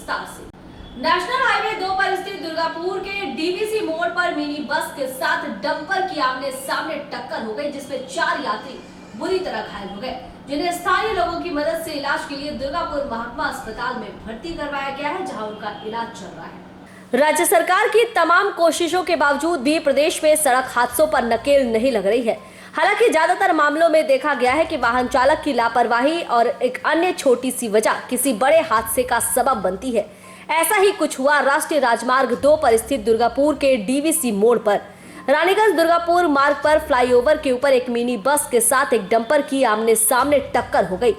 विस्तार से। National highway 2 पर स्थित दुर्गापुर के डीवीसी मोड़ पर मिनी बस के साथ डंपर की आमने सामने टक्कर हो गई, जिसमें 4 यात्री बुरी तरह घायल हो गए, जिन्हें स्थानीय लोगों की मदद से इलाज के लिए दुर्गापुर महकमा अस्पताल में भर्ती करवाया गया है, जहां उनका इलाज चल रहा है। राज्य सरकार की तमाम कोशिशों के बावजूद भी प्रदेश में सड़क हादसों पर नकेल नहीं लग रही है। हालांकि ज्यादातर मामलों में देखा गया है कि वाहन चालक की लापरवाही और एक अन्य छोटी सी वजह किसी बड़े हादसे का सबब बनती है। ऐसा ही कुछ हुआ राष्ट्रीय राजमार्ग 2 पर स्थित दुर्गापुर के डीवीसी मोड़ पर। रानीगंज दुर्गापुर मार्ग पर फ्लाईओवर के ऊपर एक मिनी बस के साथ एक डंपर की आमने सामने टक्कर हो गई।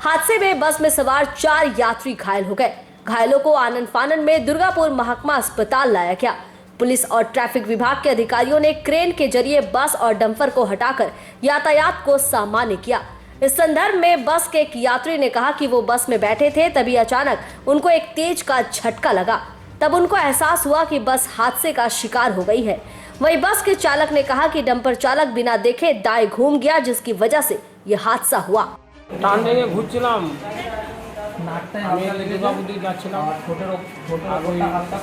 हादसे में बस में सवार 4 यात्री घायल हो गए। घायलों को आनन फानन में दुर्गापुर महकमा अस्पताल लाया गया। पुलिस और ट्रैफिक विभाग के अधिकारियों ने क्रेन के जरिए बस और डंपर को हटाकर यातायात को सामान्य किया। इस संदर्भ में बस के एक यात्री ने कहा कि वो बस में बैठे थे, तभी अचानक उनको एक तेज का झटका लगा। तब उनको एहसास हुआ कि बस हादसे का शिकार हो गई है। वहीं बस के चालक ने कहा कि डंपर चालक बिना देखे दाएं घूम गया, जिसकी वजह से यह हादसा हुआ। টান থেকে ঘুরছিলাম আমি দুর্গাপুর দিকে যাচ্ছিলাম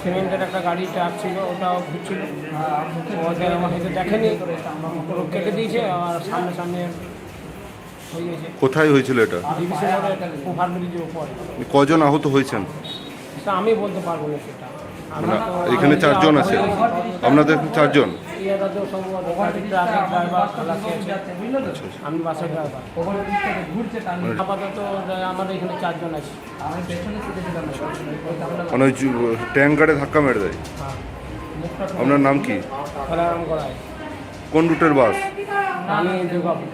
সিমেন্টের একটা গাড়ি ট্রাক ছিল, ওটাও ঘুরছিল, ওদের আমার হয়তো দেখেনি, কেটে দিয়েছে আর সামনে সামনে হয়ে গেছে। কোথায় হয়েছিল এটা? ডিভিসি মোড়ের ওভার ব্রিজের উপরে। কজন আহত হয়েছেন? তা আমি বলতে পারবো না সেটা। এখানে 4 জন আছে, আপনাদের 4 জন? আমি বাসের ড্রাইভার, আপাতত আমাদের এখানে 4 জন আছে। মানে ওই ট্যাঙ্কারে ধাক্কা মেরে দেয়। আপনার নাম কি? ফলারাম করায়। কোন রুটের বাস? আমি দুর্গাপুর।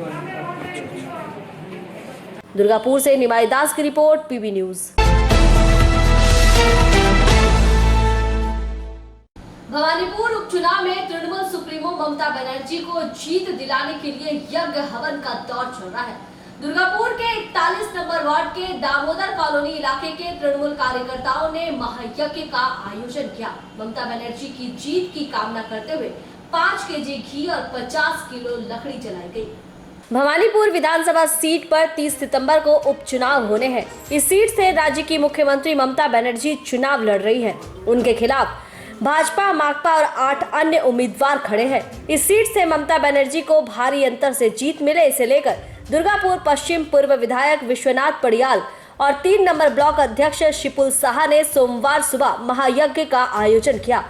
दुर्गापुर से निमाई दास की रिपोर्ट, पीबी न्यूज। भवानीपुर उपचुनाव में तृणमूल सुप्रीमो ममता बनर्जी को जीत दिलाने के लिए यज्ञ हवन का दौर चल रहा है। दुर्गापुर के 41 नंबर वार्ड के दामोदर कॉलोनी इलाके के तृणमूल कार्यकर्ताओं ने महायज्ञ का आयोजन किया। ममता बनर्जी की जीत की कामना करते हुए 5 केजी घी और 50 किलो लकड़ी जलाई गई। भवानीपुर विधानसभा सीट पर 30 सितंबर को उपचुनाव होने हैं। इस सीट से राज्य की मुख्यमंत्री ममता बनर्जी चुनाव लड़ रही हैं। उनके खिलाफ भाजपा, माकपा और 8 अन्य उम्मीदवार खड़े हैं। इस सीट से ममता बनर्जी को भारी अंतर से जीत मिले, इसे लेकर दुर्गापुर पश्चिम पूर्व विधायक विश्वनाथ पड़ियाल और 3 नंबर ब्लॉक अध्यक्ष शिपुल साहा ने सोमवार सुबह महायज्ञ का आयोजन किया।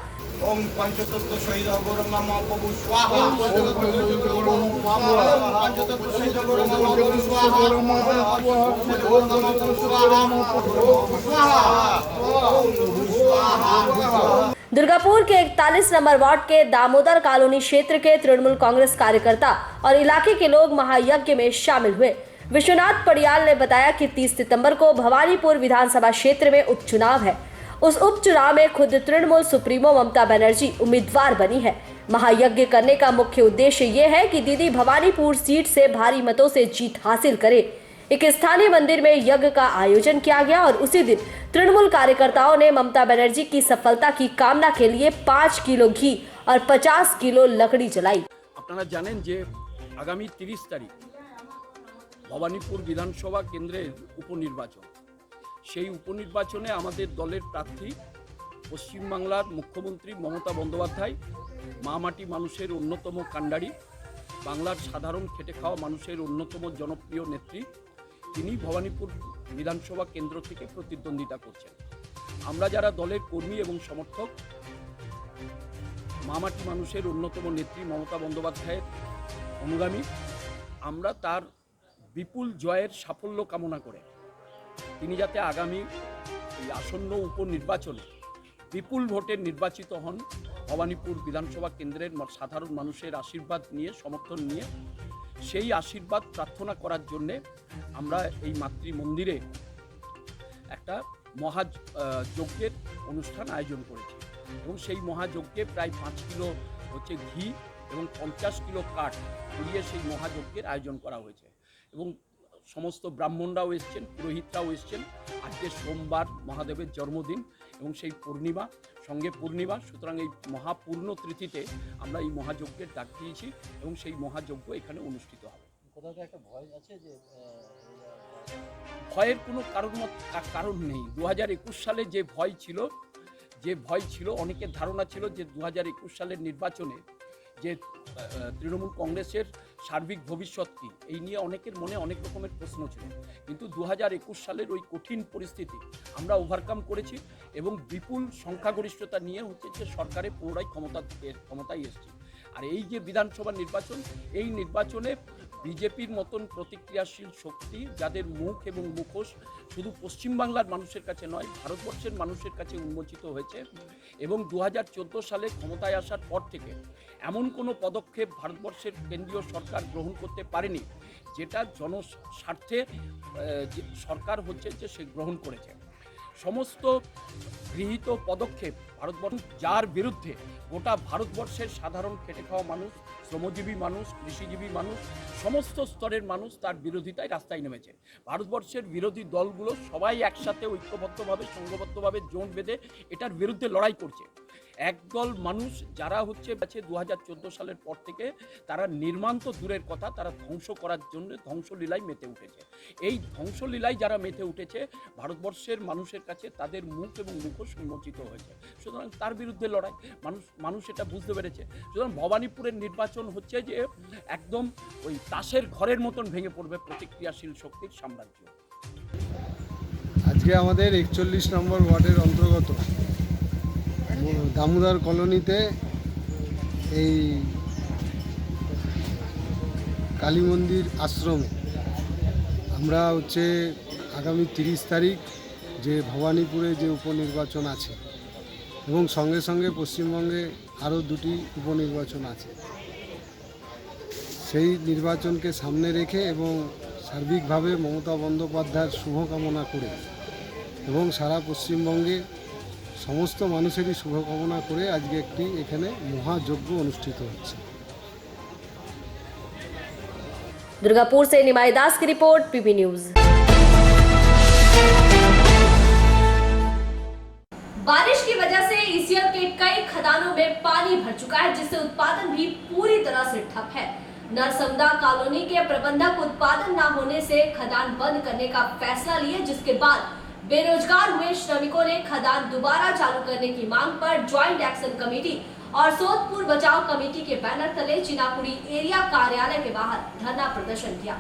ओम पंचतत्व शहीद गौरम प्रभु स्वाहा पंचतत्व शहीद गौरम प्रभु स्वाहा दुर्गापुर के 41 नंबर वार्ड के दामोदर कॉलोनी क्षेत्र के तृणमूल कांग्रेस कार्यकर्ता और इलाके के लोग महायज्ञ में शामिल हुए। विश्वनाथ पड़ियाल ने बताया कि 30 सितंबर को भवानीपुर विधानसभा क्षेत्र में उपचुनाव है। उस उपचुनाव में खुद तृणमूल सुप्रीमो ममता बनर्जी उम्मीदवार बनी है। महायज्ञ करने का मुख्य उद्देश्य ये है कि दीदी भवानीपुर सीट से भारी मतों से जीत हासिल करे। एक स्थानीय मंदिर में यज्ञ का आयोजन किया गया और उसी दिन तृणमूल कार्यकर्ताओं ने ममता बनर्जी की सफलता की कामना के लिए 5 किलो घी और 50 किलो लकड़ी जलाई। আপনারা জানেন যে আগামী 30 তারিখ ভবানীপুর বিধানসভা কেন্দ্রের উপনির্বাচন। সেই উপনির্বাচনে আমাদের দলের প্রার্থী পশ্চিমবাংলার মুখ্যমন্ত্রী মমতা বন্দ্যোপাধ্যায়, মা মাটি মানুষের অন্যতম কাণ্ডারি, বাংলার সাধারণ খেটে খাওয়া মানুষের অন্যতম জনপ্রিয় নেত্রী, তিনি ভবানীপুর বিধানসভা কেন্দ্র থেকে প্রতিদ্বন্দ্বিতা করছেন। আমরা যারা দলের কর্মী এবং সমর্থক, মা মাটি মানুষের অন্যতম নেত্রী মমতা বন্দ্যোপাধ্যায়ের অনুগামী, আমরা তার বিপুল জয়ের সাফল্য কামনা করে তিনি যাতে আগামী এই আসন্ন উপনির্বাচনে বিপুল ভোটে নির্বাচিত হন, ভবানীপুর বিধানসভা কেন্দ্রের সাধারণ মানুষের আশীর্বাদ নিয়ে, সমর্থন নিয়ে, সেই আশীর্বাদ প্রার্থনা করার জন্যে আমরা এই মাতৃ মন্দিরে একটা মহাযজ্ঞের অনুষ্ঠান আয়োজন করেছি এবং সেই মহাযজ্ঞে প্রায় 5 কিলো হচ্ছে ঘি এবং 50 কিলো কাঠ পুড়িয়ে সেই মহাযজ্ঞের আয়োজন করা হয়েছে এবং সমস্ত ব্রাহ্মণরাও এসছেন, পুরোহিতরাও এসছেন। আজকে সোমবার মহাদেবের জন্মদিন এবং সেই পূর্ণিমা, সঙ্গে পূর্ণিমা, সুতরাং এই মহাপূর্ণ তিথিতে আমরা এই মহাযজ্ঞের ডাক দিয়েছি এবং সেই মহাযজ্ঞ এখানে অনুষ্ঠিত হবে। কোথাও একটা ভয় আছে যে ভয়ের কোনো কারণ নেই। 2021 সালে যে ভয় ছিল অনেকের ধারণা ছিল যে 2021 সালের নির্বাচনে যে তৃণমূল কংগ্রেসের সার্বিক ভবিষ্যৎ কী, এই নিয়ে অনেকের মনে অনেক রকমের প্রশ্ন ছিল। কিন্তু 2021 সালের ওই কঠিন পরিস্থিতি আমরা ওভারকাম করেছি এবং বিপুল সংখ্যাগরিষ্ঠতা নিয়ে হচ্ছে যে সরকারে পুনরায় ক্ষমতায় এসেছি। আর এই যে বিধানসভা নির্বাচন, এই নির্বাচনে বিজেপির মতন প্রতিক্রিয়াশীল শক্তি, যাদের মুখ এবং মুখোশ শুধু পশ্চিমবাংলার মানুষের কাছে নয়, ভারতবর্ষের মানুষের কাছে উন্মোচিত হয়েছে। এবং 2014 সালে ক্ষমতায় আসার পর থেকে এমন কোনো পদক্ষেপ ভারতবর্ষের কেন্দ্রীয় সরকার গ্রহণ করতে পারেনি যেটা জনস্বার্থে সরকার হচ্ছে যে সে গ্রহণ করেছে। সমস্ত গৃহীত পদক্ষেপ ভারতবর্ষ, যার বিরুদ্ধে গোটা ভারতবর্ষের সাধারণ খেটে খাওয়া মানুষ, শ্রমজীবী মানুষ, কৃষিজীবী মানুষ, সমস্ত স্তরের মানুষ তার বিরোধিতায় রাস্তায় নেমেছে। ভারতবর্ষের বিরোধী দলগুলো সবাই একসাথে ঐক্যবদ্ধভাবে, সংঘবদ্ধভাবে জোট বেঁধে এটার বিরুদ্ধে লড়াই করছে। একদল মানুষ যারা হচ্ছে 2014 সালের পর থেকে তারা নির্মাণ তো দূরের কথা, তারা ধ্বংস করার জন্য ধ্বংসলীলায় মেতে উঠেছে। এই ধ্বংসলীলায় যারা মেতে উঠেছে, ভারতবর্ষের মানুষের কাছে তাদের মুখ এবং মুখোশ উন্মোচিত হয়েছে। সুতরাং তার বিরুদ্ধে লড়াই, মানুষ এটা বুঝতে পেরেছে। সুতরাং ভবানীপুরের নির্বাচন হচ্ছে যে একদম ওই তাসের ঘরের মতন ভেঙে পড়বে প্রতিক্রিয়াশীল শক্তির সাম্রাজ্য। আজকে আমাদের 41 নম্বর ওয়ার্ডের অন্তর্গত দামোদর কলোনিতে এই কালী মন্দির আশ্রমে আমরা হচ্ছে আগামী 30 তারিখ যে ভবানীপুরে যে উপনির্বাচন আছে এবং সঙ্গে সঙ্গে পশ্চিমবঙ্গে আরও 2টি উপনির্বাচন আছে, সেই নির্বাচনকে সামনে রেখে এবং সার্বিকভাবে মমতা বন্দ্যোপাধ্যায়ের শুভকামনা করে এবং সারা পশ্চিমবঙ্গে সমস্ত মানুষেরই শুভকামনা করে আজকে একটি এখানে মহাযজ্ঞ অনুষ্ঠিত হচ্ছে। दुर्गापुर से निमाई दास की रिपोर्ट, पीपी न्यूज। बारिश की वजह से ईसीएल के कई खदानों में पानी भर चुका है, जिससे उत्पादन भी पूरी तरह से ठप है। नरसमदा कॉलोनी के प्रबंधक उत्पादन न होने से खदान बंद करने का फैसला लिए, जिसके बाद बेरोजगार हुए श्रमिकों ने खदान दोबारा चालू करने की मांग पर ज्वाइंट एक्शन कमेटी और सोदपुर बचाव कमेटी के बैनर तले चिनाकुड़ी एरिया कार्यालय के बाहर धरना प्रदर्शन किया।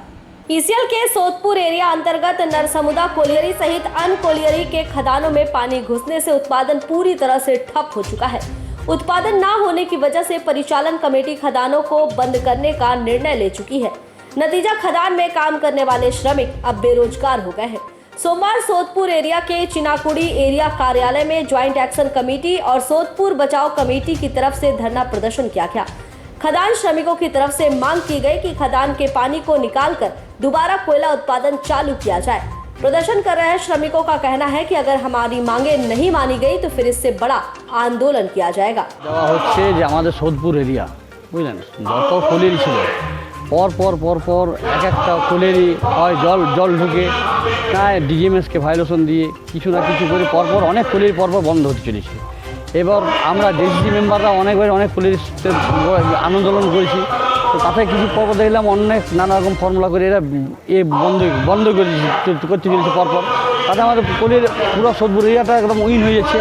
ईसीएल के सोदपुर एरिया अंतर्गत नरसमुदा कोलियरी सहित अन्य कोलियरी के खदानों में पानी घुसने से उत्पादन पूरी तरह से ठप हो चुका है। उत्पादन न होने की वजह से परिचालन कमेटी खदानों को बंद करने का निर्णय ले चुकी है। नतीजा, खदान में काम करने वाले श्रमिक अब बेरोजगार हो गए हैं। सोमवार सोदपुर एरिया के चिनाकुड़ी एरिया कार्यालय में ज्वाइंट एक्शन कमेटी और सोदपुर बचाव कमेटी की तरफ से धरना प्रदर्शन किया गया। खदान श्रमिकों की तरफ से मांग की गई कि खदान के पानी को निकालकर दोबारा कोयला उत्पादन चालू किया जाए। प्रदर्शन कर रहे श्रमिकों का कहना है कि अगर हमारी मांगे नहीं मानी गई तो फिर इससे बड़ा आंदोलन किया जाएगा। দেওয়া হচ্ছে যে আমাদের সোদপুর এরিয়া, বুঝলেন, যত কলেরি ছিল পর পর এক একটা কলেরি হয় জল ঢুকে না ডিজিএমএসকে ভায়োলেশন দিয়ে কিছু না কিছু করে পরপর অনেক কলেরি পরপর বন্ধ হতে চলেছে। এবার আমরা জেসিসি মেম্বাররা অনেক কলেরি আন্দোলন করেছি, তো তাতে কিছু পরপর দেখলাম অনেক নানা রকম ফর্মুলা করে এরা বন্ধ করতে চলেছে পরপর। তাতে আমাদের কলের পুরো সোদপুর এরিয়াটা একদম উইন হয়ে যাচ্ছে।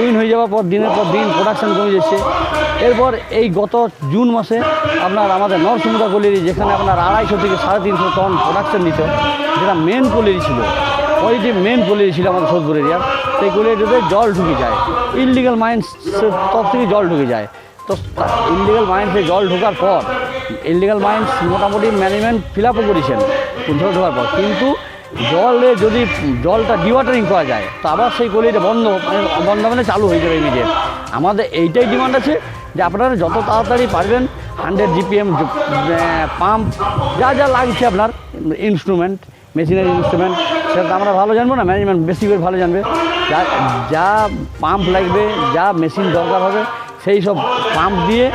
উইন হয়ে যাওয়ার পর দিনের পর দিন প্রোডাকশান কমে যাচ্ছে। এরপর এই গত জুন মাসে আপনার আমাদের নরসিংদা কলেরি, যেখানে আপনার 250 থেকে 350 টন প্রোডাকশান দিত, যেটা মেন কলেরি ছিল, ওই যে মেন কলেরি ছিল আমাদের সোদপুর এরিয়ার, সেই কলেরিতে জল ঢুকে যায়, ইললিগাল মাইন্স তরফ থেকে জল ঢুকে যায়। তো ইললিগাল মাইন্সে জল ঢোকার পর ইললিগাল মাইন্স মোটামুটি ম্যানেজমেন্ট ফিল আপও করেছেন ঢোকার পর, কিন্তু যদি জলটা ডিওয়াটারিং করা যায় তো আবার সেই কলেরিটা বন্ধ মানে চালু হয়ে যাবে ইমিডিয়েট। আমাদের এইটাই ডিমান্ড আছে যে আপনারা যত তাড়াতাড়ি পারবেন 100 GPM পাম্প যা লাগছে আপনার ইনস্ট্রুমেন্ট, মেশিনারি ইনস্ট্রুমেন্ট, সেটা আমরা ভালো জানবো না, ম্যানেজমেন্ট বেশি করে ভালো জানবে। যা পাম্প লাগবে, যা মেশিন দরকার হবে সেই সব পাম্প দিয়ে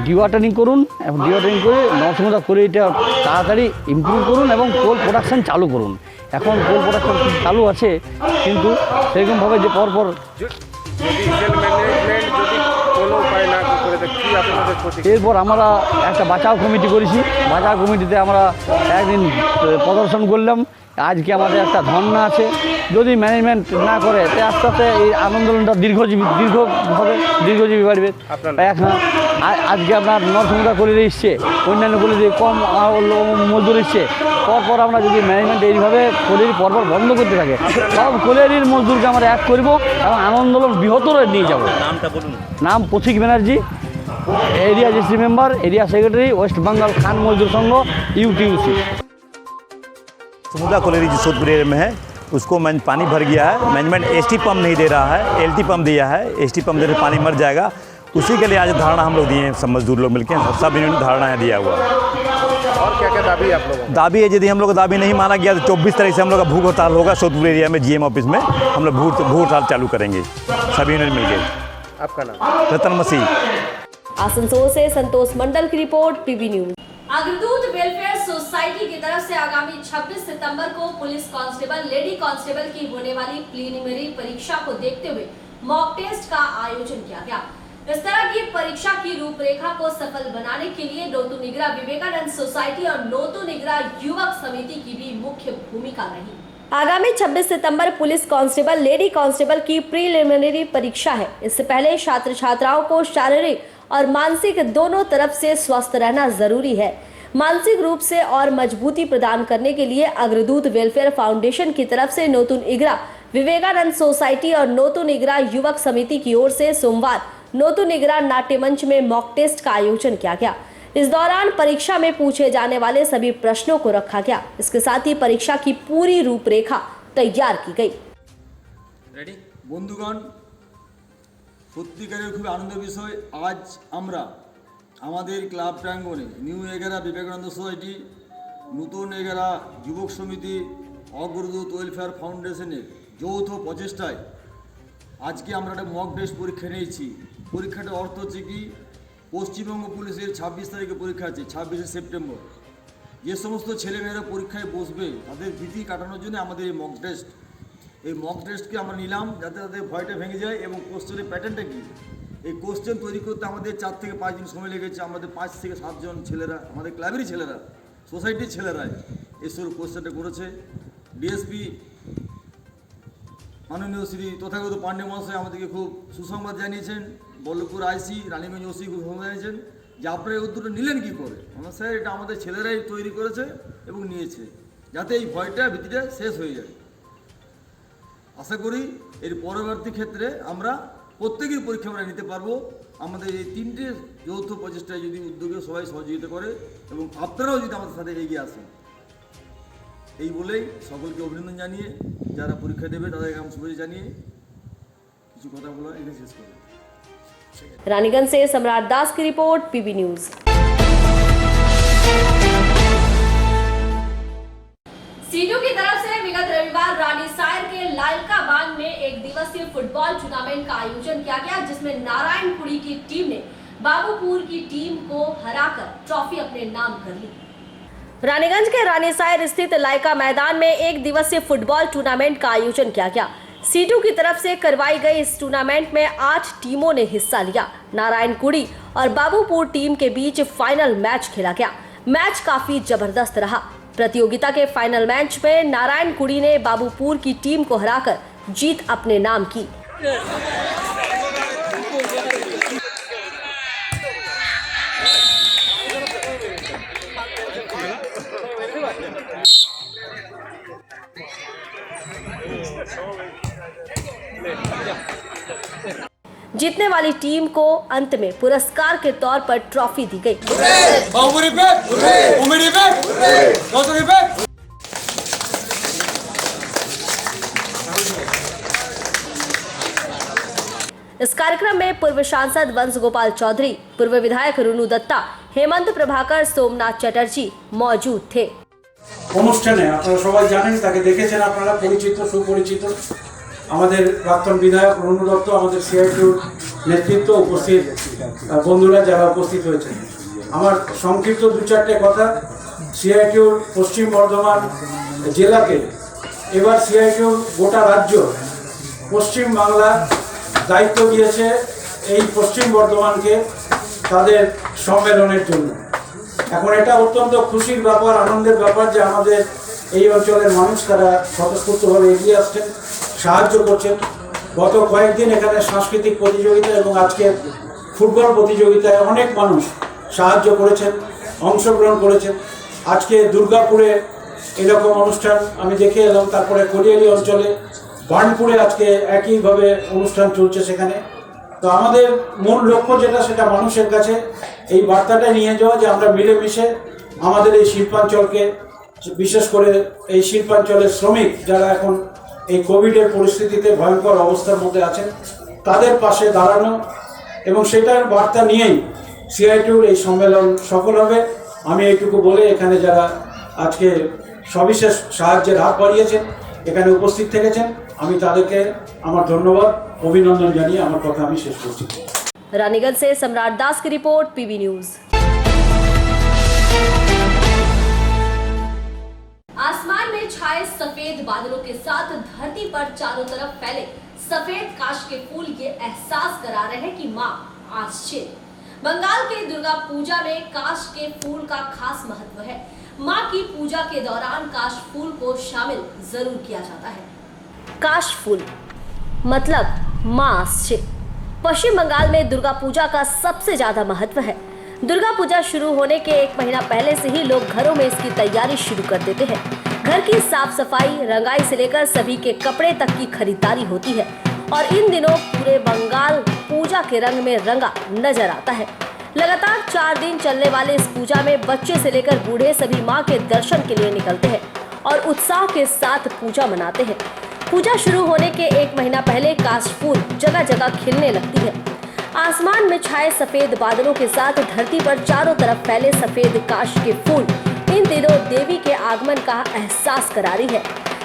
ডিওয়াটারিং করুন এবং ডিওয়াটারিং করে নর্সমদা করে এটা তাড়াতাড়ি ইমপ্রুভ করুন এবং কোল প্রোডাকশান চালু করুন। এখন কোল প্রোডাকশান চালু আছে কিন্তু সেরকমভাবে যে পরপর এরপর আমরা একটা বাঁচাও কমিটি করেছি। বাঁচাও কমিটিতে আমরা একদিন প্রদর্শন করলাম। আজকে আমাদের একটা ধর্ণা আছে। যদি ম্যানেজমেন্ট না করে তো আস্তে আস্তে এই আন্দোলনটা দীর্ঘজীবী বাড়বে। আজকে আপনার নরসিংদা কলেজে এসছে, অন্যান্য কলেজে কম মজদুর এসছে। পরপর আমরা যদি ম্যানেজমেন্ট এইভাবে কলেজ পরপর বন্ধ করতে থাকে সব কলেজের মজদুরকে আমরা এক করব এবং আন্দোলন বৃহত্তর নিয়ে যাব। নাম পথিক ব্যানার্জি, एरिया जिस्ट्री member, area secretary, West Bengal Khan Mazdoor Sangh, UTUC। समुद्रा कॉलोनी जो सोदपुर एरिया में है उसको पानी भर गया है। मैनेजमेंट ST पंप नहीं दे रहा है, LT पंप दिया है। ST पंप देने पानी मर जाएगा। उसी के लिए आज धारणा हम लोग दिए हैं, सब मजदूर लोग मिलकर सब इन्होंने धारणा दिया हुआ है। और क्या क्या दाबी है आप लोगों? दाबी है यदि हम लोग दाबी नहीं माना गया तो 24 तारीख से हम लोग का भूख हड़ताल होगा। सोदपुर एरिया में GM ऑफिस में हम लोग भूख हड़ताल चालू करेंगे सभी यूनियन मिलकर। आपका नाम? रतन मसीह। आसनसोल से संतोष मंडल की रिपोर्ट, PB न्यूज। अग्रदूत वेलफेयर सोसाइटी की तरफ से आगामी 26 सितंबर को पुलिस कांस्टेबल, लेडी कांस्टेबल की होने वाली प्रीलिमिनरी परीक्षा को देखते हुए मॉक टेस्ट का आयोजन किया गया। इस तरह की परीक्षा की रूपरेखा को सफल बनाने के लिए नोतु निगरा विवेकानंद सोसाइटी और नोतु निगरा युवक समिति की भी मुख्य भूमिका रही। आगामी 26 सितंबर पुलिस कांस्टेबल, लेडी कांस्टेबल की प्रीलिमिनरी परीक्षा है। इससे पहले छात्र छात्राओं को शारीरिक और मानसिक दोनों तरफ से स्वस्थ रहना जरूरी है। मानसिक रूप से और मजबूती प्रदान करने के लिए अग्रदूत वेलफेयर फाउंडेशन की तरफ से नोतु निगरा विवेकानंद सोसाइटी और नोतु निगरा युवक समिति की ओर से सोमवार नोतु निगरा नाट्य मंच में मॉक टेस्ट का आयोजन किया गया। इस दौरान परीक्षा में पूछे जाने वाले सभी प्रश्नों को रखा गया। इसके साथ ही परीक्षा की पूरी रूपरेखा तैयार की गई। বন্ধুগণ, সত্যিকারের খুব আনন্দের বিষয়, আজ আমরা আমাদের ক্লাব প্রাঙ্গণে নিউ এগারা বিবেকানন্দ সোসাইটি, নতুন এগারা যুবক সমিতি, অগ্রদূত ওয়েলফেয়ার ফাউন্ডেশনের যৌথ প্রচেষ্টায় আজকে আমরা একটা মক টেস্ট পরীক্ষা নিয়েছি। পরীক্ষাটার অর্থ হচ্ছে কি, পশ্চিমবঙ্গ পুলিশের 26 তারিখে পরীক্ষা আছে, 26শে সেপ্টেম্বর। যে সমস্ত ছেলেমেয়েরা পরীক্ষায় বসবে তাদের ভীতি কাটানোর জন্য আমাদের এই মক টেস্ট। এই মক টেস্টকে আমরা নিলাম যাতে তাদের ভয়টা ভেঙে যায়। এবং কোশ্চেনের প্যাটার্নটা কী, এই কোশ্চেন তৈরি করতে আমাদের 4 থেকে 5 দিন সময় লেগেছে। আমাদের 5 থেকে 7 জন ছেলেরা, আমাদের ক্লাবেরই ছেলেরা, সোসাইটির ছেলেরাই এসব কোশ্চেনটা করেছে। ডিএসপি মাননীয় শ্রী তথাগত পাণ্ডে মহাশয় আমাদেরকে খুব সুসংবাদ জানিয়েছেন। বল্লভপুর IC, রানীগঞ্জ OC খুব সুসংবাদ জানিয়েছেন যে আপনারা এই উদ্যোগটা নিলেন কী করে। আমরা স্যার, এটা আমাদের ছেলেরাই তৈরি করেছে এবং নিয়েছে যাতে এই ভয়টা, ভীতিটা শেষ হয়ে যায়। আশা করি এর পরবর্তী ক্ষেত্রে আমরা প্রত্যেকের পরীক্ষা আমরা নিতে পারবো। আমাদের এই 3টে যৌথ প্রচেষ্টায় যদি উদ্যোগে সবাই সহযোগিতা করে এবং আপনারাও যদি আমাদের সাথে এগিয়ে আসেন, এই বলেই সকলকে অভিনন্দন জানিয়ে যারা পরীক্ষা দেবে তাদেরকে আমি শুভেচ্ছা জানিয়ে কিছু কথা বলা এখানে শেষ করব। रानीगंज से सम्राट दास की रिपोर्ट, PB न्यूज। सीटू की तरफ से विगत रविवार रानीसायर के लालका बांध में एक दिवसीय फुटबॉल टूर्नामेंट का आयोजन किया गया, जिसमें नारायणपुरी की टीम ने बाबूपुर की टीम को हराकर ट्रॉफी अपने नाम कर ली। रानीगंज के रानीसायर स्थित लायका मैदान में एक दिवसीय फुटबॉल टूर्नामेंट का आयोजन किया गया। सीटू की तरफ से करवाई गई इस टूर्नामेंट में 8 टीमों ने हिस्सा लिया। नारायणपुरी और बाबूपुर टीम के बीच फाइनल मैच खेला गया। मैच काफी जबरदस्त रहा। प्रतियोगिता के फाइनल मैच में नारायणपुरी ने बाबूपुर की टीम को हराकर जीत अपने नाम की। जीतने वाली टीम को अंत में पुरस्कार के तौर पर ट्रॉफी दी गई। इस कार्यक्रम में पूर्व सांसद वंश गोपाल चौधरी, पूर्व विधायक रुनु दत्ता, हेमंत प्रभाकर, सोमनाथ चटर्जी मौजूद थे। অনুষ্ঠানে আপনারা সবাই জানেন, তাকে দেখেছেন, আপনারা পরিচিত, সুপরিচিত। আমাদের প্রাক্তন বিধায়ক রণু দত্ত, আমাদের সিআইটিউর নেতৃত্ব, উপস্থিত বন্ধুরা যারা উপস্থিত হয়েছেন, আমার সংক্ষিপ্ত 2-4টে কথা। সিআইটিউর পশ্চিম বর্ধমান জেলাকে এবার সিআইটিউর গোটা রাজ্য, পশ্চিম বাংলা দায়িত্ব দিয়েছে এই পশ্চিম বর্ধমানকে তাদের সম্মেলনের জন্য। এখন এটা অত্যন্ত খুশির ব্যাপার, আনন্দের ব্যাপার যে আমাদের এই অঞ্চলের মানুষ তারা স্বতঃস্ফূর্তভাবে এগিয়ে আসছেন, সাহায্য করছেন। গত কয়েকদিন এখানে সাংস্কৃতিক প্রতিযোগিতা এবং আজকে ফুটবল প্রতিযোগিতায় অনেক মানুষ সাহায্য করেছেন, অংশগ্রহণ করেছেন। আজকে দুর্গাপুরে এরকম অনুষ্ঠান আমি দেখে এলাম, তারপরে কলিয়ারি অঞ্চলে বার্নপুরে আজকে একইভাবে অনুষ্ঠান চলছে সেখানে। তো আমাদের মূল লক্ষ্য যেটা, সেটা মানুষের কাছে এই বার্তাটা নিয়ে যাওয়া যে আমরা মিলেমিশে আমাদের এই শিল্পাঞ্চলকে, বিশেষ করে এই শিল্পাঞ্চলের শ্রমিক যারা এখন এই কোভিডের পরিস্থিতিতে ভয়ঙ্কর অবস্থার মধ্যে আছেন, তাদের পাশে দাঁড়ানো, এবং সেটার বার্তা নিয়েই সিআইটিউর এই সম্মেলন সফল হবে। আমি এইটুকু বলে এখানে যারা আজকে সবিশেষ সাহায্যের হাত বাড়িয়েছেন, এখানে উপস্থিত থেকেছেন, আমি তাদেরকে আমার ধন্যবাদ, অভিনন্দন জানিয়ে আমার কথা আমি শেষ করছি। रानीगंज से सम्राट दास की रिपोर्ट, पीबी न्यूज। आसमान में छाए सफेद बादलों के साथ धरती पर चारों तरफ फैले सफेद काश के फूल ये एहसास करा रहे हैं कि माँ आश्चर्य। बंगाल के दुर्गा पूजा में काश के फूल का खास महत्व है। माँ की पूजा के दौरान काश फूल को शामिल जरूर किया जाता है। काश फूल मतलब माँ आश्चर्य। पश्चिम बंगाल में दुर्गा पूजा का सबसे ज्यादा महत्व है। दुर्गा पूजा शुरू होने के 1 महीना पहले से ही लोग घरों में इसकी तैयारी शुरू कर देते हैं। घर की साफ सफाई, रंगाई से लेकर सभी के कपड़े तक की खरीदारी होती है और इन दिनों पूरे बंगाल पूजा के रंग में रंगा नजर आता है। लगातार 4 दिन चलने वाले इस पूजा में बच्चे से लेकर बूढ़े सभी माँ के दर्शन के लिए निकलते हैं और उत्साह के साथ पूजा मनाते हैं। पूजा शुरू होने के 1 महीना पहले काश फूल जगह जगह खिलने लगती है। आसमान में छाए सफेद बादलों के साथ धरती पर चारों तरफ फैले सफेद काश के फूल इन दिनों देवी के आगमन का एहसास करा रही है।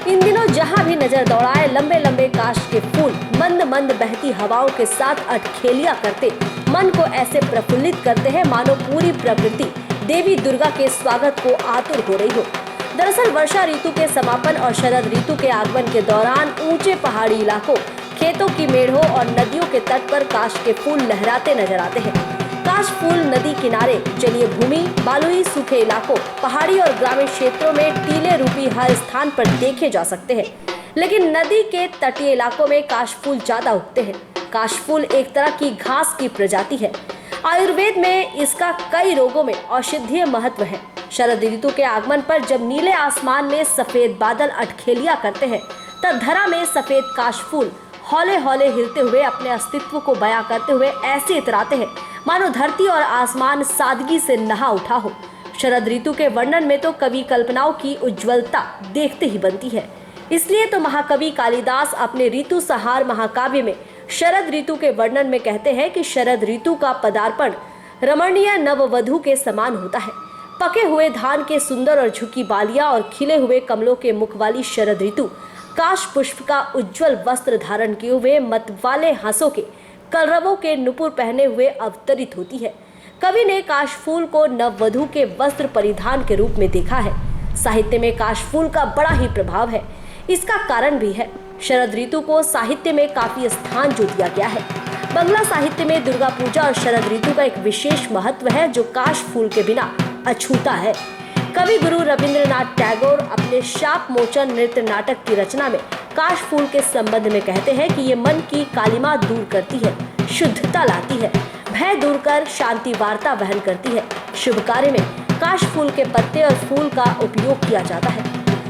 इन दिनों जहां भी नजर दौड़ाए लंबे लंबे काश के फूल मंद मंद बहती हवाओं के साथ अटखेलियां करते मन को ऐसे प्रफुल्लित करते हैं मानो पूरी प्रकृति देवी दुर्गा के स्वागत को आतुर हो रही हो। दरअसल वर्षा ऋतु के समापन और शरद ऋतु के आगमन के दौरान ऊंचे पहाड़ी इलाकों, खेतों की मेढ़ों और नदियों के तट पर काश के फूल लहराते नजर आते हैं। काश फूल नदी किनारे, जलीय भूमि, बालुई सूखे इलाकों, पहाड़ी और ग्रामीण क्षेत्रों में टीले रूपी हर स्थान पर देखे जा सकते हैं। लेकिन नदी के तटीय इलाकों में काश फूल ज्यादा उगते हैं। काश फूल एक तरह की घास की प्रजाति है। आयुर्वेद में इसका कई रोगों में औषधीय महत्व है। शरद ऋतु के आगमन पर जब नीले आसमान में सफेद बादल अटखेलियां करते हैं, तब धरा में सफेद काश फूल हौले हौले हिलते हुए अपने अस्तित्व को बयां करते हुए ऐसे इतराते हैं मानो धरती और आसमान सादगी से नहा उठा हो। शरद ऋतु के वर्णन में तो कवि कल्पनाओं की उज्ज्वलता देखते ही बनती है। इसलिए तो महाकवि कालिदास अपने ऋतु संहार महाकाव्य में शरद ऋतु के वर्णन में कहते हैं कि शरद ऋतु का पदार्पण रमणीय नववधू के समान होता है। पके हुए धान के सुंदर और झुकी बालियां और खिले हुए कमलों के मुख वाली शरद ऋतु काश पुष्प का उज्जवल वस्त्र धारण किए हुए मत वाले हाथों के कलरवों के नुपुर पहने हुए अवतरित होती है। कवि ने काश फूल को नववधू के वस्त्र परिधान के रूप में देखा है। साहित्य में काश फूल का बड़ा ही प्रभाव है। इसका कारण भी है। शरद ऋतु को साहित्य में काफी स्थान जो दिया गया है। बंगला साहित्य में दुर्गा पूजा और शरद ऋतु का एक विशेष महत्व है जो काश फूल के बिना अछूता है। कवि गुरु रविंद्रनाथ टैगोर अपने शाप मोचन नृत्य नाटक की रचना में काश फूल के संबंध में कहते हैं कि ये मन की कालिमा दूर करती है, शुद्धता लाती है, भय दूर कर शांति वार्ता वहन करती है। शुभ कार्य में काश फूल के पत्ते और फूल का उपयोग किया जाता है।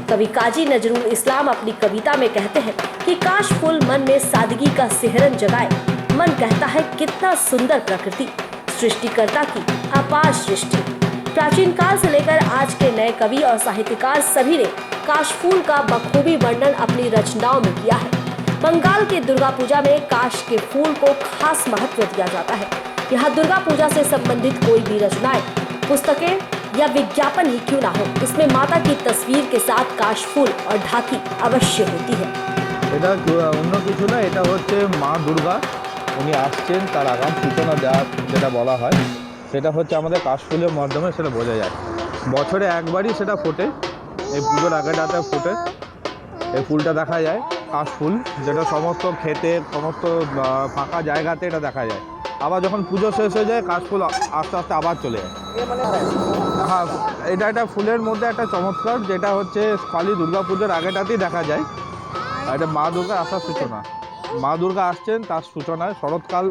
कवि काजी नजरुल इस्लाम अपनी कविता में कहते हैं कि काश फूल मन में सादगी का सिहरन जगाए। मन कहता है कितना सुंदर प्रकृति, सृष्टिकर्ता की अपार सृष्टि। प्राचीन काल से लेकर आज के नए कवि और साहित्यकार सभी ने काश फूल का बखूबी वर्णन अपनी रचनाओं में किया है। बंगाल के दुर्गा पूजा में काश के फूल को खास महत्व दिया जाता है। यहाँ दुर्गा पूजा से संबंधित कोई भी रचनाएं, पुस्तकें या विज्ञापन ही क्यों ना हो, इसमें माता की तस्वीर के साथ काश फूल और ढाकी अवश्य होती है। এটা অন্য কিছু না, এটা হচ্ছে মা দুর্গা উনি আসছেন তার আগাম সূচনা দেওয়া যেটা বলা হয়, সেটা হচ্ছে আমাদের কাশফুলের মাধ্যমে সেটা বোঝা যায়। বছরে একবারই সেটা ফোটে, এই পুজোর আগেটাতে ফোটে। এই ফুলটা দেখা যায় কাশফুল, যেটা সমস্ত ক্ষেতে সমস্ত ফাঁকা জায়গাতে এটা দেখা যায়। আবার যখন পুজো শেষ হয়ে যায় কাশফুল আস্তে আস্তে আবার চলে যায়। হ্যাঁ, এটা একটা ফুলের মধ্যে একটা চমৎকার, যেটা হচ্ছে খালি দুর্গা পুজোর আগেটাতেই দেখা যায়। আর এটা মা দুর্গার আসার সূচনা, মা দুর্গা আসছেন তার সূচনায়, শরৎকাল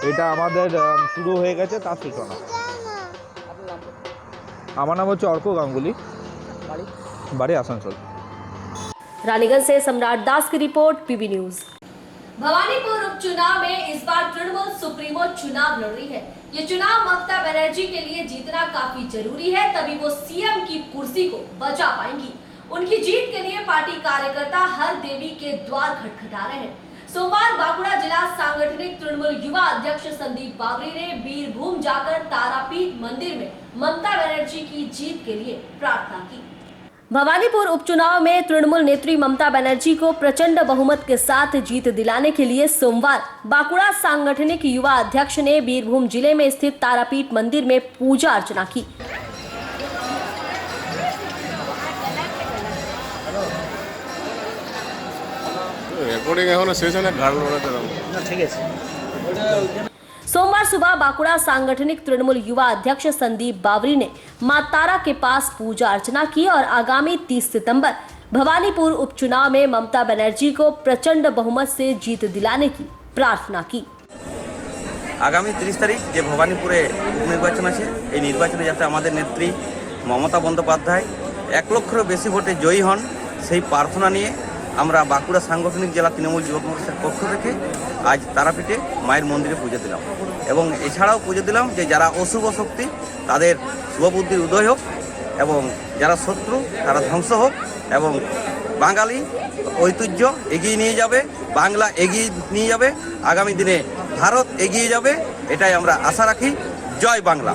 এটা আমাদের শুরু হয়ে গেছে তার সূচনা। আমার নাম হচ্ছে अर्क गांगुली, बाड़ी आसनसोल। रानीगंज से सम्राट दास की रिपोर्ट, पीबी न्यूज। भवानीपुर उपचुनाव में इस बार तृणमूल सुप्रीमो चुनाव लड़ रही है। ये चुनाव ममता बनर्जी के लिए जीतना काफी जरूरी है, तभी वो सीएम की कुर्सी को बचा पाएंगी। उनकी जीत के लिए पार्टी कार्यकर्ता हर देवी के द्वार खटखटा रहे हैं। सोमवार बांकुड़ा जिला सांगठनिक तृणमूल युवा अध्यक्ष संदीप बावरी ने बीरभूम जाकर तारापीठ मंदिर में ममता बनर्जी की जीत के लिए प्रार्थना की। भवानीपुर उपचुनाव में तृणमूल नेत्री ममता बनर्जी को प्रचंड बहुमत के साथ जीत दिलाने के लिए सोमवार बांकुड़ा सांगठनिक युवा अध्यक्ष ने बीरभूम जिले में स्थित तारापीठ मंदिर में पूजा अर्चना की। सोमवार सुबह बांकुड़ा सांगठनिक तृणमूल युवा अध्यक्ष संदीप बावरी ने मां तारा के पास पूजा अर्चना की और आगामी 30 सितंबर भवानीपुर उपचुनाव में ममता बनर्जी को प्रचंड बहुमत से जीत दिलाने की प्रार्थना की। आगामी 30 तारीख যে ভবানীপুরে উপনির্বাচন আছে, এই নির্বাচনে যাতে আমাদের নেত্রী মমতা বন্দ্যোপাধ্যায় 1 লক্ষেরও বেশি ভোটে জয়ী হন সেই প্রার্থনা নিয়ে আমরা বাঁকুড়া সাংগঠনিক জেলা তৃণমূল যুবক মোর্চার পক্ষ থেকে আজ তারাপীঠে মায়ের মন্দিরে পুজো দিলাম এবং এছাড়াও পুজো দিলাম যে যারা অশুভ শক্তি তাদের শুভবুদ্ধির উদয় হোক এবং যারা শত্রু তারা ধ্বংস হোক এবং বাঙালি ঐতিহ্য এগিয়ে নিয়ে যাবে, বাংলা এগিয়ে নিয়ে যাবে, আগামী দিনে ভারত এগিয়ে যাবে, এটাই আমরা আশা রাখি। জয় বাংলা।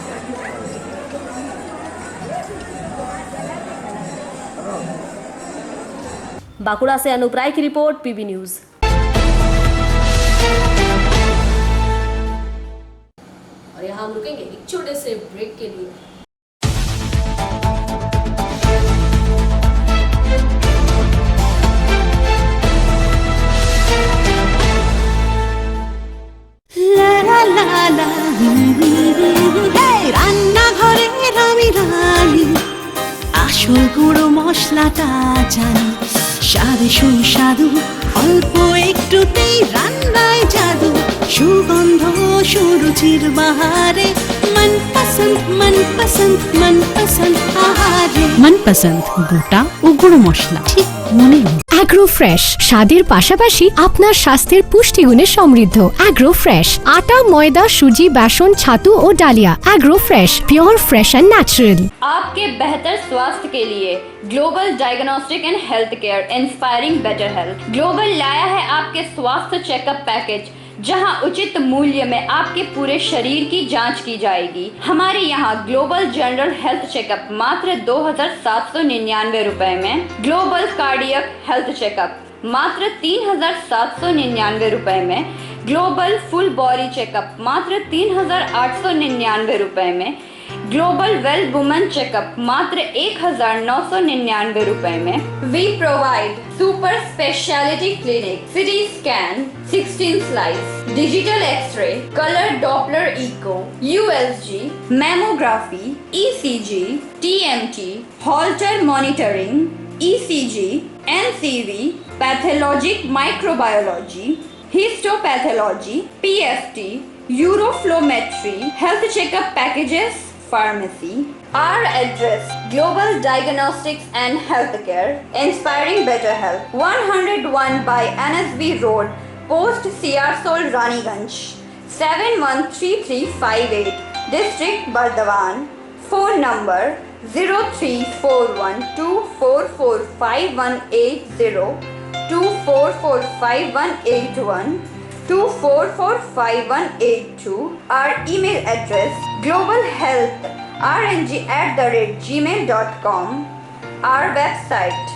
बांकुड़ा से अनूप राय की रिपोर्ट, पीबी न्यूज। और यहाँ हम रुकेंगे एक छोटे से ब्रेक के लिए। রান্নাঘরের আমি রানী, আসল গুঁড়ো মশলাটা জানি, স্বাদে সুস্বাদু অল্প একটুতেই রান্নায় জাদু, সুগন্ধ সুরুচির বাহারে মনপসন্দ মনপসন্দ মনপসন্দ আহারে মনপসন্দ গোটা ও গুঁড়ো মশলা ঠিক মনে অ্যাগ্রো ফ্রেশ স্বাদের পাশাপাশি আপনার স্বাস্থ্যের পুষ্টিগুণে সমৃদ্ধ। অ্যাগ্রো ফ্রেশ আটা, ময়দা, সুজি, বেসন, ছাতু ও ডালিয়া। Agro fresh pure fresh and natural. आपके बेहतर स्वास्थ्य के लिए global diagnostic and health care inspiring better health global लाया है आपके स्वास्थ्य चेकअप पैकेज, जहां उचित मूल्य में आपके पूरे शरीर की जांच की जाएगी। हमारे यहाँ ग्लोबल जनरल हेल्थ चेकअप मात्र 2,799 रुपए में, ग्लोबल कार्डियक हेल्थ चेकअप मात्र 3,799 रुपए में, ग्लोबल फुल बॉडी चेकअप मात्र 3,899 रुपए में, ग्लोबल वेल वुमेन चेकअप मात्र 1,999 रुपए में। We provide super speciality clinic, CT scan, 16 slice, digital x ray, colour Doppler echo, USG, mammography, ECG, TMT, Holter monitoring, ECG, NCV, pathologic microbiology, histopathology, PFT, uroflowmetry, health checkup packages, pharmacy. Our address: Global Diagnostics and Healthcare, Inspiring Better Health, 101 by NSB Road, Post Siarsol, Raniganj, 713358, District Bardhaman. Phone number 0341244580, 24458181, 24458182. Our email address: globalhealthrng@gmail.com. Our website: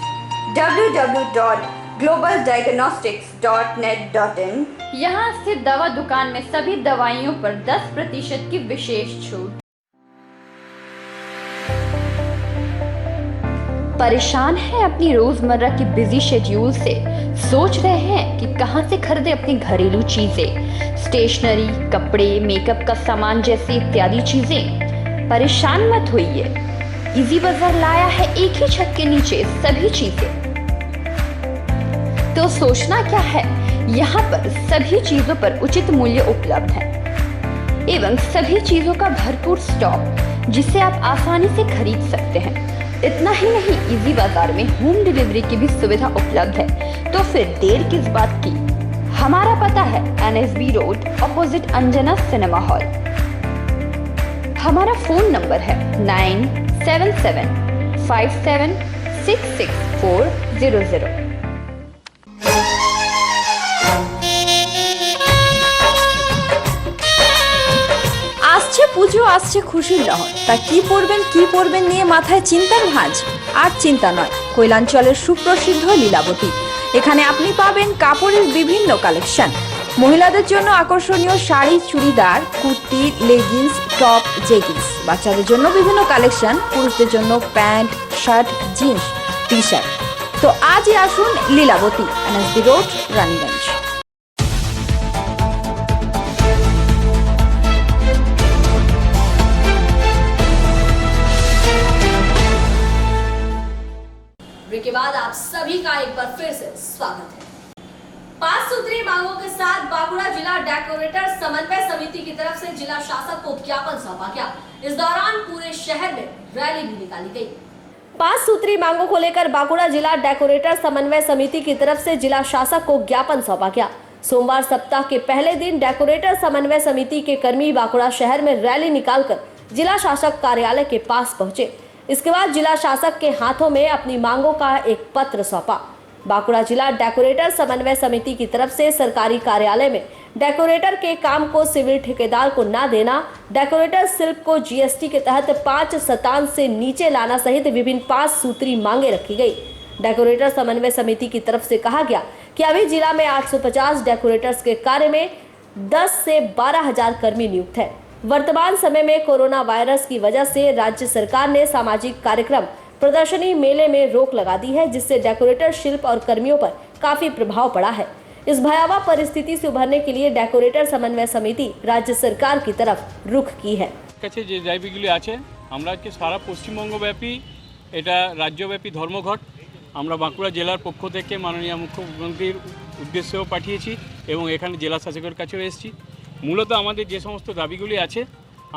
www globaldiagnostics.net.in। यहाँ स्थित दवा दुकान में सभी दवाइयों पर 10% की विशेष छूट। परेशान है अपनी रोजमर्रा की बिजी शेड्यूल से? सोच रहे हैं कि कहां से खरीदे अपनी घरेलू चीजें, स्टेशनरी, कपड़े, मेकअप का सामान जैसी इत्यादि चीजें? परेशान मत होइए, इजी बाजार लाया है एक ही छत के नीचे सभी चीजें। तो सोचना क्या है, यहाँ पर सभी चीजों पर उचित मूल्य उपलब्ध है एवं सभी चीजों का भरपूर स्टॉक, जिसे आप आसानी से खरीद सकते हैं। इतना ही नहीं, इजी बाजार में होम डिलीवरी की भी सुविधा उपलब्ध है। तो फिर देर किस बात की? हमारा पता है NSB road opposite Anjana cinema hall. हमारा फोन नंबर है 9775766400। আসছে পুজো, আসছে খুশির লহর, তা কি পরবেন নিয়ে মাথায় চিন্তার ভাঁজ। আর চিন্তা নয়, কৈলাঞ্চলের সুপ্রসিদ্ধ লীলাবতী। এখানে আপনি পাবেন কাপড়ের বিভিন্ন কালেকশন, মহিলাদের জন্য আকর্ষণীয় sari, churidar, kurti, leggings, top, jeggings, বাচ্চাদের জন্য বিভিন্ন কালেকশন, পুরুষদের জন্য pant, shirt, jeans, T shirt. তো আজই আসুন লীলাবতী, NSB রোড, রানীগঞ্জ। के बाद आप सभी का एक बार फिर से स्वागत है। 5 सूत्री मांगों के साथ बांकुड़ा जिला डेकोरेटर समन्वय समिति की तरफ से जिला शासक को ज्ञापन सौंपा गया। इस दौरान पूरे शहर में रैली भी निकाली गई। 5 सूत्री मांगों को लेकर बांकुड़ा जिला डेकोरेटर समन्वय समिति की तरफ से जिला शासक को ज्ञापन सौंपा गया। सोमवार सप्ताह के पहले दिन डेकोरेटर समन्वय समिति के कर्मी बांकुड़ा शहर में रैली निकालकर जिला शासक कार्यालय के पास पहुंचे। इसके बाद जिला शासक के हाथों में अपनी मांगों का एक पत्र सौंपा। बांकुड़ा जिला डेकोरेटर समन्वय समिति की तरफ से सरकारी कार्यालय में डेकोरेटर के काम को सिविल ठेकेदार को न देना, डेकोरेटर शिल्प को GST के तहत 5% से नीचे लाना सहित विभिन्न 5 सूत्री मांगे रखी गई। डेकोरेटर समन्वय समिति की तरफ से कहा गया कि अभी जिला में 850 डेकोरेटर्स के कार्य में 10 से 12,000 कर्मी नियुक्त है। वर्तमान समय में कोरोना वायरस की वजह से राज्य सरकार ने सामाजिक कार्यक्रम, प्रदर्शनी, मेले में रोक लगा दी है, जिससे डेकोरेटर शिल्प और कर्मियों पर काफी प्रभाव पड़ा है। इस भयावह परिस्थिति से उभरने के लिए डेकोरेटर समन्वय समिति राज्य सरकार की तरफ रुख की है। কাছে যে দাবিগুলি আছে, আমরা আজকে সারা পশ্চিমবঙ্গব্যাপী এটা রাজ্যব্যাপী ধর্মঘট আমরা বাঁকুড়া জেলার পক্ষ থেকে মাননীয় মুখ্যমন্ত্রীর উদ্দেশ্যেও পাঠিয়েছি এবং এখানে জেলা শাসকের কাছেও এসেছি। মূলত আমাদের যে সমস্ত দাবিগুলি আছে,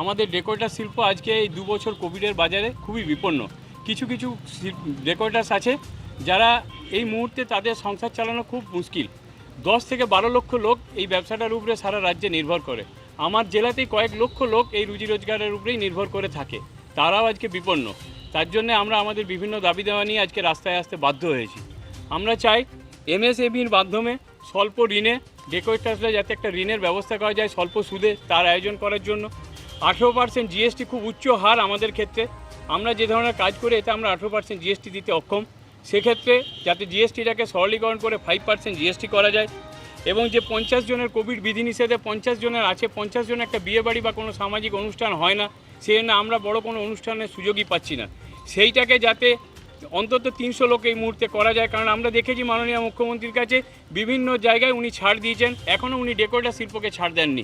আমাদের ডেকোরেটার শিল্প আজকে এই 2 বছর কোভিডের বাজারে খুবই বিপন্ন। কিছু ডেকোরেটার্স আছে যারা এই মুহূর্তে তাদের সংসার চালানো খুব মুশকিল। 10 থেকে 12 লক্ষ লোক এই ব্যবসাটার উপরে সারা রাজ্যে নির্ভর করে। আমার জেলাতেই কয়েক লক্ষ লোক এই রুজি রোজগারের উপরেই নির্ভর করে থাকে, তারাও আজকে বিপন্ন। তার জন্য আমরা আমাদের বিভিন্ন দাবি দেওয়া নিয়ে আজকে রাস্তায় আসতে বাধ্য হয়েছি। আমরা চাই MSMEর মাধ্যমে স্বল্প ঋণে ডেকোরেটার্সরা যাতে একটা ঋণের ব্যবস্থা করা যায় স্বল্প সুদে, তার আয়োজন করার জন্য। 18% GST খুব উচ্চ হার আমাদের ক্ষেত্রে, আমরা যে ধরনের কাজ করে এতে আমরা 18% GST দিতে অক্ষম। সেক্ষেত্রে যাতে GSTটাকে সরলীকরণ করে 5% GST করা যায় এবং যে 50 জনের কোভিড বিধিনিষেধে 50 জনের আছে, 50 জন একটা বিয়েবাড়ি বা কোনো সামাজিক অনুষ্ঠান হয় না, সেই জন্য আমরা বড় কোনো অনুষ্ঠানের সুযোগই পাচ্ছি না। সেইটাকে যাতে অন্তত 300 লোক এই মুহূর্তে করা যায়, কারণ আমরা দেখেছি মাননীয় মুখ্যমন্ত্রীর কাছে বিভিন্ন জায়গায় উনি ছাড় দিয়েছেন, এখনও উনি ডেকোরেটার শিল্পকে ছাড় দেননি।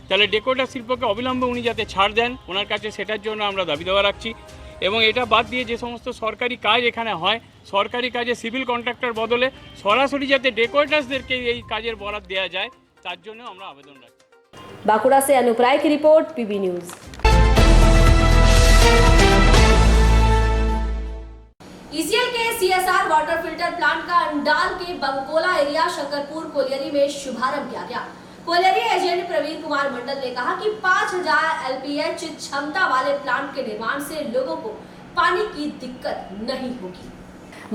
তাহলে ডেকোরেটার শিল্পকে অবিলম্বে উনি যাতে ছাড় দেন ওনার কাছে, সেটার জন্য আমরা দাবি দেওয়া রাখছি। এবং এটা বাদ দিয়ে যে সমস্ত সরকারি কাজ এখানে হয়, সরকারি কাজে সিভিল কন্ট্রাক্টর বদলে সরাসরি যাতে ডেকোরেটার্সদেরকে এই কাজের বরাদ দেওয়া যায়, তার জন্য আমরা আবেদন রাখছি। बांकुड़ा से अनूप राय की रिपोर्ट, PB न्यूज। ECL के CSR वाटर फिल्टर प्लांट का अंडाल के बंकोला एरिया शंकरपुर कोलियरी में शुभारंभ किया गया। कोलियरी एजेंट प्रवीण कुमार मंडल ने कहा कि 5000 LPH क्षमता वाले प्लांट के निर्माण से लोगों को पानी की दिक्कत नहीं होगी।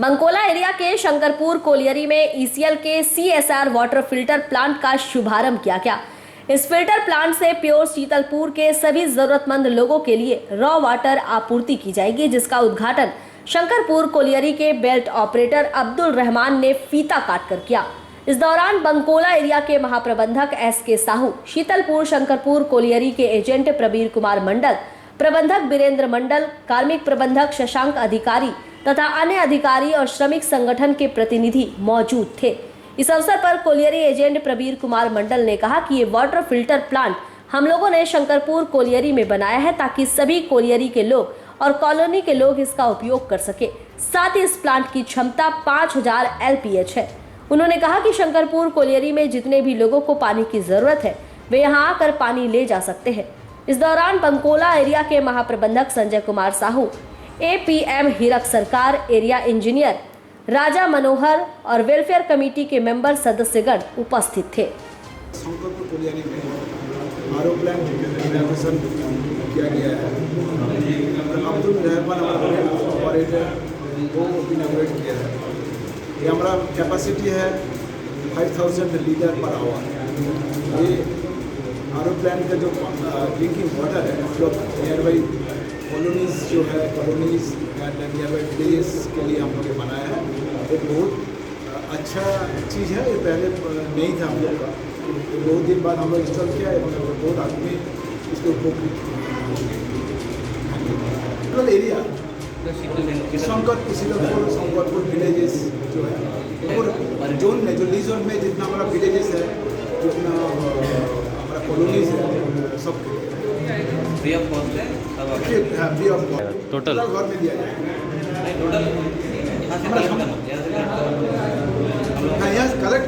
बंकोला एरिया के शंकरपुर कोलियरी में ECL के CSR वाटर फिल्टर प्लांट का शुभारंभ किया गया। इस फिल्टर प्लांट से प्योर शीतलपुर के सभी जरूरतमंद लोगों के लिए रॉ वाटर आपूर्ति की जाएगी, जिसका उद्घाटन शंकरपुर कोलियरी के बेल्ट ऑपरेटर अब्दुल रहमान ने फीता काटकर किया। इस दौरान बंकोला एरिया के महाप्रबंधक SK साहू, शीतलपुर शंकरपुर कोलियरी के एजेंट प्रबीर कुमार मंडल, प्रबंधक बीरेंद्र मंडल, कार्मिक प्रबंधक शशांक अधिकारी तथा अन्य अधिकारी और श्रमिक संगठन के प्रतिनिधि मौजूद थे। इस अवसर पर कोलियरी एजेंट प्रबीर कुमार मंडल ने कहा कि ये वाटर फिल्टर प्लांट हम लोगों ने शंकरपुर कोलियरी में बनाया है ताकि सभी कोलियरी के लोग और कॉलोनी के लोग इसका उपयोग कर सके। साथ ही इस प्लांट की क्षमता 5000 LPH है। उन्होंने कहा कि शंकरपुर कोलियरी में जितने भी लोगों को पानी की जरूरत है वे यहां आकर पानी ले जा सकते हैं। इस दौरान बंकोला एरिया के महाप्रबंधक संजय कुमार साहू, APM हीरक सरकार, एरिया इंजीनियर राजा मनोहर और वेलफेयर कमेटी के मेंबर सदस्यगण उपस्थित थे। शंकरपुर कोलियरी में आरओ प्लांट इनॉग्रेशन किया गया है। अब्दुल रहमान ऑपरेटर को इनॉग्रेट किया है। ये हमारा कैपेसिटी है 5000 लीटर पर आवर। ये आरओ प्लांट का जो ड्रिंकिंग वाटर है हम लोग नियर बाई कॉलोनीज जो है colonies and near by villages के लिए हम लोग ये बनाया है। ये बहुत अच्छा चीज़ है। ये पहले नहीं था हम लोग का, तो बहुत दिन बाद हम लोग इंस्टॉल किया है। बहुत आदमी इसके उपयोग एरिया शंकरपुर विलेजेस जो है और जोन में जो ली जोन में जितना हमारा विलेजेस है, जितना हमारा कॉलोनीज है, सब फ्री ऑफ कॉस्ट है। फ्री ऑफ कॉस्ट टोटल घर में दिया जाए। टोटल यहाँ से कलेक्ट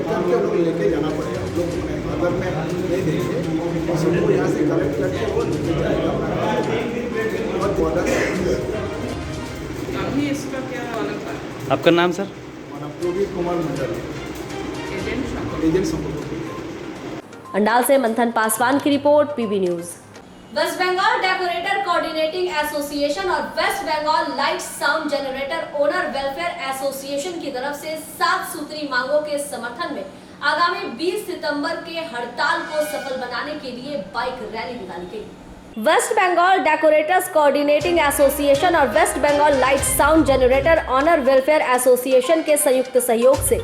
करके लोग लेके जाना पड़ेगा। लोग अगर में नहीं देंगे सबको यहाँ से कलेक्ट करके वो लेके जाएगा। अभी इसका क्या अलग है? आपका नाम सर? प्रबीर कुमार मंडल, एजेंट शंकरपुर। अंडाल से मंथन पासवान की report, PB news. West Bengal decorator coordinating association और West Bengal light sound generator owner welfare association की तरफ से 7 सूत्री मांगों के समर्थन में आगामी 20 सितंबर के हड़ताल को सफल बनाने के लिए बाइक रैली निकाली गई। West Bengal decorators coordinating association और West Bengal light sound generator owner welfare association के संयुक्त सहयोग से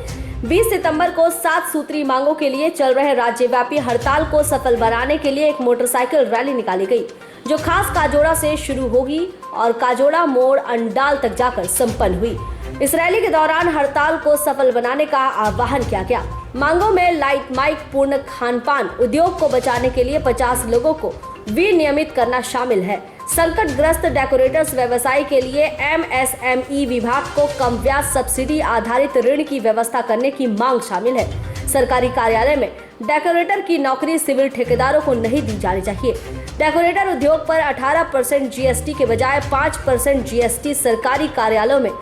20 सितंबर को 7 सूत्री मांगों के लिए चल रहे राज्यव्यापी हड़ताल को सफल बनाने के लिए एक मोटरसाइकिल रैली निकाली गई, जो खास काजोड़ा से शुरू होगी और काजोड़ा मोड़ अंडाल तक जाकर संपन्न हुई। इस रैली के दौरान हड़ताल को सफल बनाने का आह्वान किया गया। मांगों में लाइट माइक, पूर्ण खानपान उद्योग को बचाने के लिए 50 लोगों को विनियमित करना शामिल है। संकटग्रस्त डेकोरेटर्स व्यवसाय के लिए MSME विभाग को कम ब्याज सब्सिडी आधारित ऋण की व्यवस्था करने की मांग शामिल है। सरकारी कार्यालय में डेकोरेटर की नौकरी सिविल ठेकेदारों को नहीं दी जानी चाहिए। डेकोरेटर उद्योग पर 18% GST के बजाय 5% GST सरकारी कार्यालयों में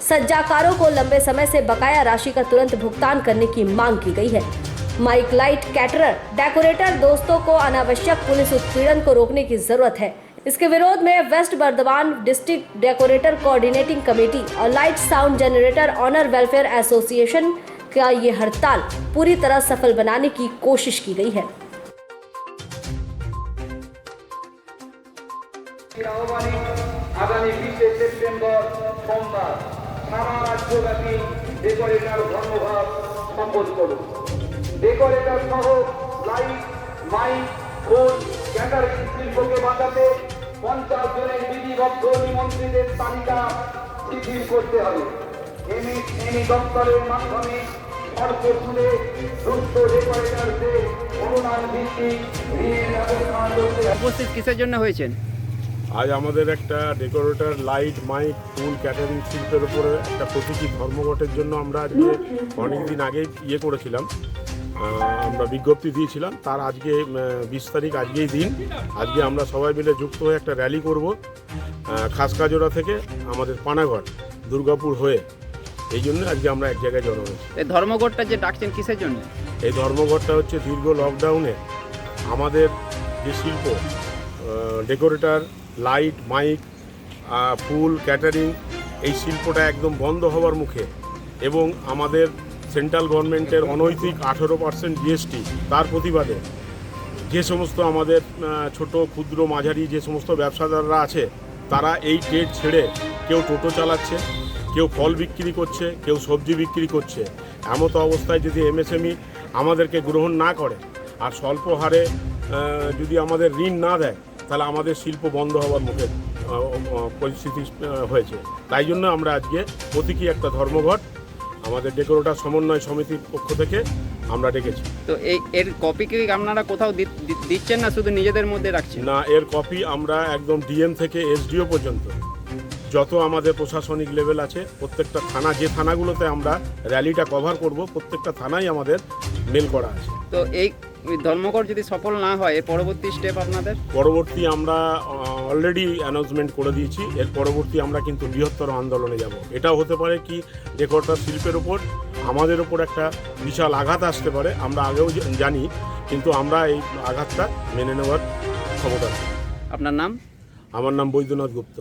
सज्जाकारों को लंबे समय से बकाया राशि का तुरंत भुगतान करने की मांग की गई है। माइक, लाइट, कैटरर, डेकोरेटर दोस्तों को अनावश्यक पुलिस उत्पीड़न को रोकने की जरूरत है। इसके विरोध में West Bardhaman district decorator coordinating committee और light sound generator owner welfare association का ये हड़ताल पूरी तरह सफल बनाने की कोशिश की गई है। আগামী 20 সেপ্টেম্বর সোমবার সারা রাজ্যব্যাপী ডেকোরেটর ধর্মঘট সম্পন্ন করুন। ডেকোরেটর সহ লাইট, মাইক, ফুল, ক্যাটারিং শিল্পকে বাঁচাতে 50 জনের বিধিবদ্ধ নিমন্ত্রিতের তালিকা শিথিল করতে হবে। এমনি দপ্তরের মাধ্যমে অল্প সুদে দুস্থ ডেকোরেটরদের অনুদান ভিত্তিক ঋণের ব্যবস্থা করতে। উপস্থিত কিসের জন্য হয়েছেন? আজ আমাদের একটা ডেকোরেটর, লাইট, মাইক, ফুল, ক্যাটারিং শিল্পের উপরে একটা প্রতীকী ধর্মঘটের জন্য আমরা আজকে অনেকদিন আগেই করেছিলাম, আমরা বিজ্ঞপ্তি দিয়েছিলাম। তার আজকে 20 তারিখ, আজকেই দিন। আজকে আমরা সবাই মিলে যুক্ত হয়ে একটা র্যালি করব খাসকাজোড়া থেকে আমাদের পানাগড়, দুর্গাপুর হয়ে। এই জন্য আজকে আমরা এক জায়গায় জড়ো হয়েছি। এই ধর্মঘটটা যে ডাকছেন কিসের জন্য? এই ধর্মঘটটা হচ্ছে দীর্ঘ লকডাউনে আমাদের যে শিল্প ডেকোরেটর, লাইট, মাইক, ফুল, ক্যাটারিং, এই শিল্পটা একদম বন্ধ হওয়ার মুখে এবং আমাদের সেন্ট্রাল গভর্নমেন্টের অনৈতিক 18% GST, তার প্রতিবাদে যে সমস্ত আমাদের ছোট, ক্ষুদ্র, মাঝারি যে সমস্ত ব্যবসাদাররা আছে তারা এই ট্রেড ছেড়ে কেউ টোটো চালাচ্ছে, কেউ ফল বিক্রি করছে, কেউ সবজি বিক্রি করছে। এমতো অবস্থায় যদি এমএসএমই আমাদেরকে গ্রহণ না করে আর স্বল্প হারে যদি আমাদের ঋণ না দেয়, তাহলে আমাদের শিল্প বন্ধ হওয়ার মুখে পরিস্থিতি হয়েছে। তাই জন্য আমরা আজকে প্রতীকী একটা ধর্মঘট আমাদের ডেকোরেটর সমন্বয় সমিতির পক্ষ থেকে আমরা ডেকেছি। তো এর কপি কি আপনারা কোথাও দিচ্ছেন না, শুধু নিজেদের মধ্যে রাখছেন? না, এর কপি আমরা একদম ডিএম থেকে এসডিও পর্যন্ত যত আমাদের প্রশাসনিক লেভেল আছে, প্রত্যেকটা থানা, যে থানাগুলোতে আমরা র্যালিটা কভার করব, প্রত্যেকটা থানায় আমাদের মেল করা আছে। তো এই ধর্মঘট যদি সফল না হয়, এর পরবর্তী স্টেপ আপনাদের? পরবর্তী আমরা অলরেডি অ্যানাউন্সমেন্ট করে দিয়েছি। এর পরবর্তী আমরা কিন্তু বৃহত্তর আন্দোলনে যাব। এটাও হতে পারে কি ডেকোরেটর শিল্পের ওপর আমাদের ওপর একটা বিশাল আঘাত আসতে পারে, আমরা আগেও জানি, কিন্তু আমরা এই আঘাতটা মেনে নেওয়ার ক্ষমতা আছে। আপনার নাম? আমার নাম বৈদ্যনাথ গুপ্ত।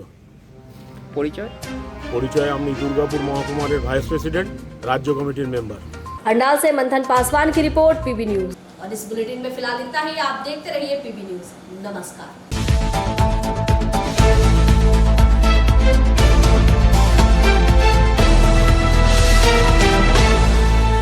পরিচয়? আমি দুর্গাপুর মহকুমারের ভাইস প্রেসিডেंट, राज्य कमेटी मेंबर। अंडाल से मंथन पासवान की रिपोर्ट, पीबी न्यूज। और इस बुलेटिन में फिलहाल इतना ही। आप देखते रहिए पीबी न्यूज। नमस्कार।